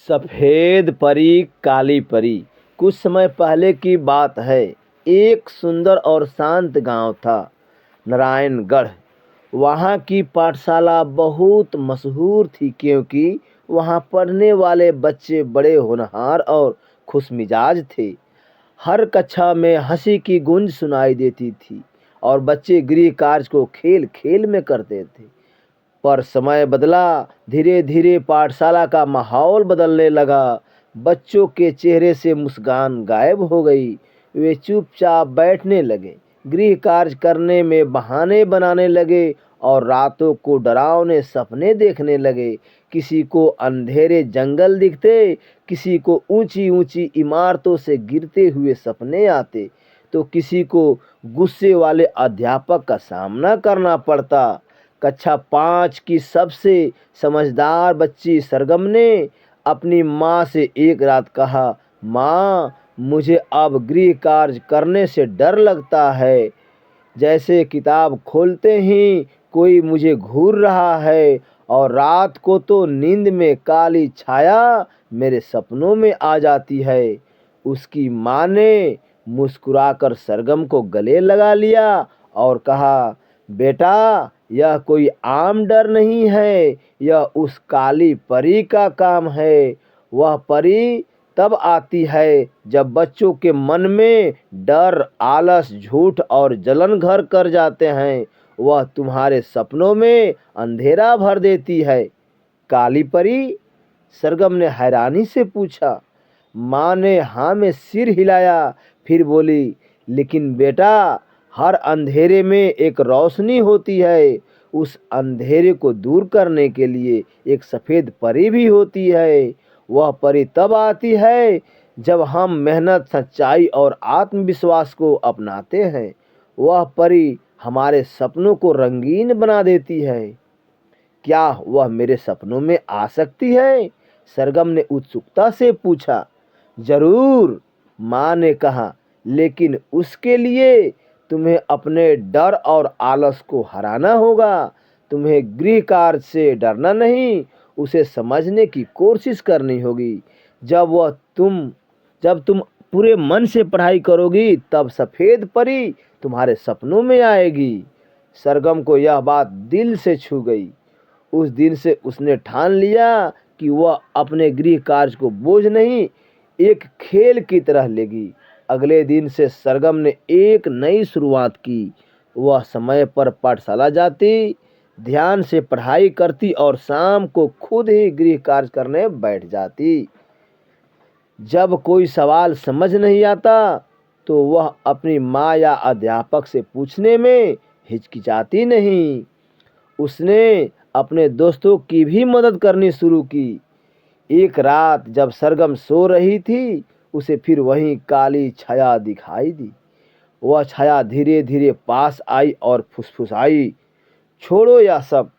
सफेद परी काली परी। कुछ समय पहले की बात है। एक सुंदर और शांत गांव था, नारायणगढ़। वहाँ की पाठशाला बहुत मशहूर थी क्योंकि वहाँ पढ़ने वाले बच्चे बड़े होनहार और खुशमिजाज थे। हर कक्षा में हंसी की गूंज सुनाई देती थी और बच्चे गृह कार्य को खेल खेल में करते थे। पर समय बदला, धीरे धीरे पाठशाला का माहौल बदलने लगा। बच्चों के चेहरे से मुस्कान गायब हो गई। वे चुपचाप बैठने लगे, गृह कार्य करने में बहाने बनाने लगे और रातों को डरावने सपने देखने लगे। किसी को अंधेरे जंगल दिखते, किसी को ऊंची ऊंची इमारतों से गिरते हुए सपने आते, तो किसी को गुस्से वाले अध्यापक का सामना करना पड़ता। कक्षा 5 की सबसे समझदार बच्ची सरगम ने अपनी माँ से एक रात कहा, माँ, मुझे अब गृह कार्य करने से डर लगता है। जैसे किताब खोलते ही कोई मुझे घूर रहा है और रात को तो नींद में काली छाया मेरे सपनों में आ जाती है। उसकी माँ ने मुस्कुराकर सरगम को गले लगा लिया और कहा, बेटा, यह कोई आम डर नहीं है, यह उस काली परी का काम है। वह परी तब आती है जब बच्चों के मन में डर, आलस, झूठ और जलन घर कर जाते हैं। वह तुम्हारे सपनों में अंधेरा भर देती है। काली परी? सरगम ने हैरानी से पूछा। माँ ने हाँ में सिर हिलाया, फिर बोली, लेकिन बेटा, हर अंधेरे में एक रोशनी होती है। उस अंधेरे को दूर करने के लिए एक सफ़ेद परी भी होती है। वह परी तब आती है जब हम मेहनत, सच्चाई और आत्मविश्वास को अपनाते हैं। वह परी हमारे सपनों को रंगीन बना देती है। क्या वह मेरे सपनों में आ सकती है? सरगम ने उत्सुकता से पूछा। जरूर, माँ ने कहा, लेकिन उसके लिए तुम्हें अपने डर और आलस को हराना होगा। तुम्हें गृह कार्य से डरना नहीं, उसे समझने की कोशिश करनी होगी। जब तुम पूरे मन से पढ़ाई करोगी, तब सफ़ेद परी तुम्हारे सपनों में आएगी। सरगम को यह बात दिल से छू गई। उस दिन से उसने ठान लिया कि वह अपने गृह कार्य को बोझ नहीं, एक खेल की तरह लेगी। अगले दिन से सरगम ने एक नई शुरुआत की। वह समय पर पाठशाला जाती, ध्यान से पढ़ाई करती और शाम को खुद ही गृह कार्य करने बैठ जाती। जब कोई सवाल समझ नहीं आता तो वह अपनी माँ या अध्यापक से पूछने में हिचकिचाती नहीं। उसने अपने दोस्तों की भी मदद करनी शुरू की। एक रात जब सरगम सो रही थी, उसे फिर वही काली छाया दिखाई दी। वह छाया धीरे धीरे पास आई और फुसफुसाई, छोड़ो यह सब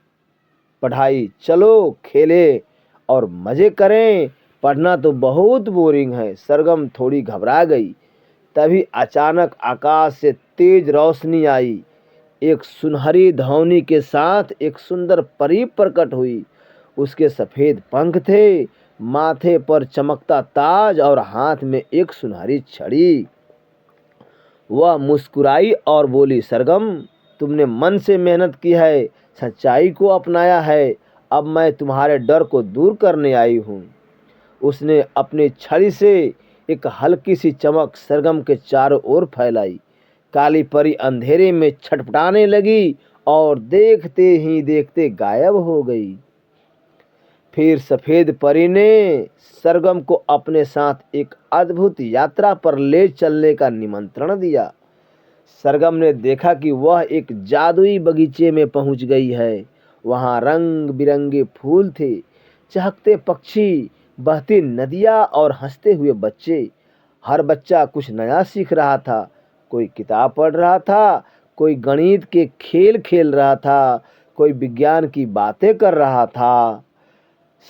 पढ़ाई, चलो खेले और मज़े करें। पढ़ना तो बहुत बोरिंग है। सरगम थोड़ी घबरा गई। तभी अचानक आकाश से तेज रोशनी आई। एक सुनहरी ध्वनि के साथ एक सुंदर परी प्रकट हुई। उसके सफ़ेद पंख थे, माथे पर चमकता ताज और हाथ में एक सुनहरी छड़ी। वह मुस्कुराई और बोली, सरगम, तुमने मन से मेहनत की है, सच्चाई को अपनाया है। अब मैं तुम्हारे डर को दूर करने आई हूँ। उसने अपनी छड़ी से एक हल्की सी चमक सरगम के चारों ओर फैलाई। काली परी अंधेरे में छटपटाने लगी और देखते ही देखते गायब हो गई। फिर सफ़ेद परी ने सरगम को अपने साथ एक अद्भुत यात्रा पर ले चलने का निमंत्रण दिया। सरगम ने देखा कि वह एक जादुई बगीचे में पहुंच गई है। वहां रंग बिरंगे फूल थे, चहकते पक्षी, बहती नदियां और हंसते हुए बच्चे। हर बच्चा कुछ नया सीख रहा था। कोई किताब पढ़ रहा था, कोई गणित के खेल खेल रहा था, कोई विज्ञान की बातें कर रहा था।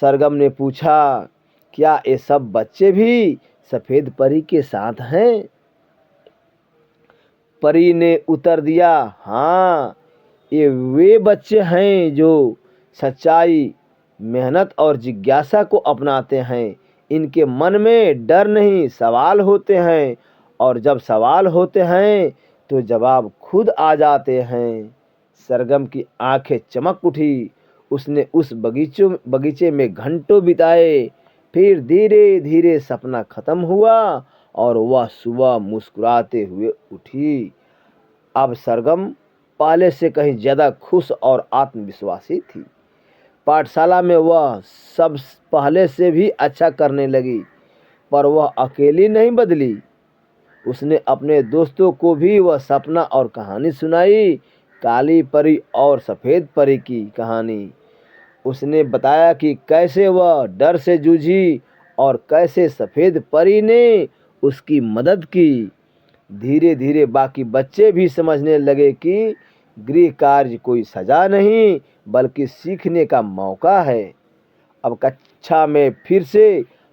सरगम ने पूछा, क्या ये सब बच्चे भी सफ़ेद परी के साथ हैं? परी ने उत्तर दिया, हाँ, ये वे बच्चे हैं जो सच्चाई, मेहनत और जिज्ञासा को अपनाते हैं। इनके मन में डर नहीं सवाल होते हैं, और जब सवाल होते हैं तो जवाब खुद आ जाते हैं। सरगम की आंखें चमक उठी। उसने उस बगीचे में घंटों बिताए। फिर धीरे धीरे सपना खत्म हुआ और वह सुबह मुस्कुराते हुए उठी। अब सरगम पहले से कहीं ज्यादा खुश और आत्मविश्वासी थी। पाठशाला में वह सब पहले से भी अच्छा करने लगी, पर वह अकेली नहीं बदली। उसने अपने दोस्तों को भी वह सपना और कहानी सुनाई, काली परी और सफ़ेद परी की कहानी। उसने बताया कि कैसे वह डर से जूझी और कैसे सफ़ेद परी ने उसकी मदद की। धीरे धीरे बाकी बच्चे भी समझने लगे कि गृह कार्य कोई सजा नहीं बल्कि सीखने का मौका है। अब कक्षा में फिर से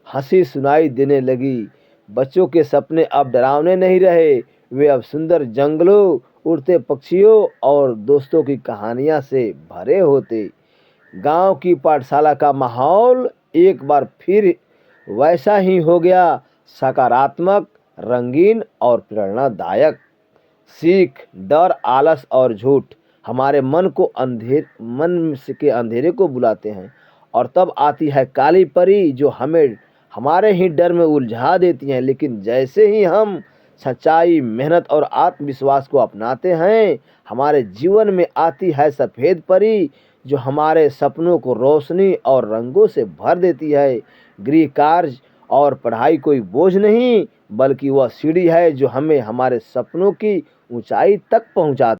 हंसी सुनाई देने लगी। बच्चों के सपने अब डरावने नहीं रहे, वे अब सुंदर जंगलों, उड़ते पक्षियों और दोस्तों की कहानियां से भरे होते। गांव की पाठशाला का माहौल एक बार फिर वैसा ही हो गया, सकारात्मक, रंगीन और प्रेरणादायक। सीख, डर, आलस और झूठ हमारे मन के अंधेरे को बुलाते हैं, और तब आती है काली परी जो हमें हमारे ही डर में उलझा देती हैं। लेकिन जैसे ही हम सच्चाई, मेहनत और आत्मविश्वास को अपनाते हैं, हमारे जीवन में आती है सफ़ेद परी जो हमारे सपनों को रोशनी और रंगों से भर देती है। गृह कार्य और पढ़ाई कोई बोझ नहीं बल्कि वह सीढ़ी है जो हमें हमारे सपनों की ऊंचाई तक पहुंचाती है।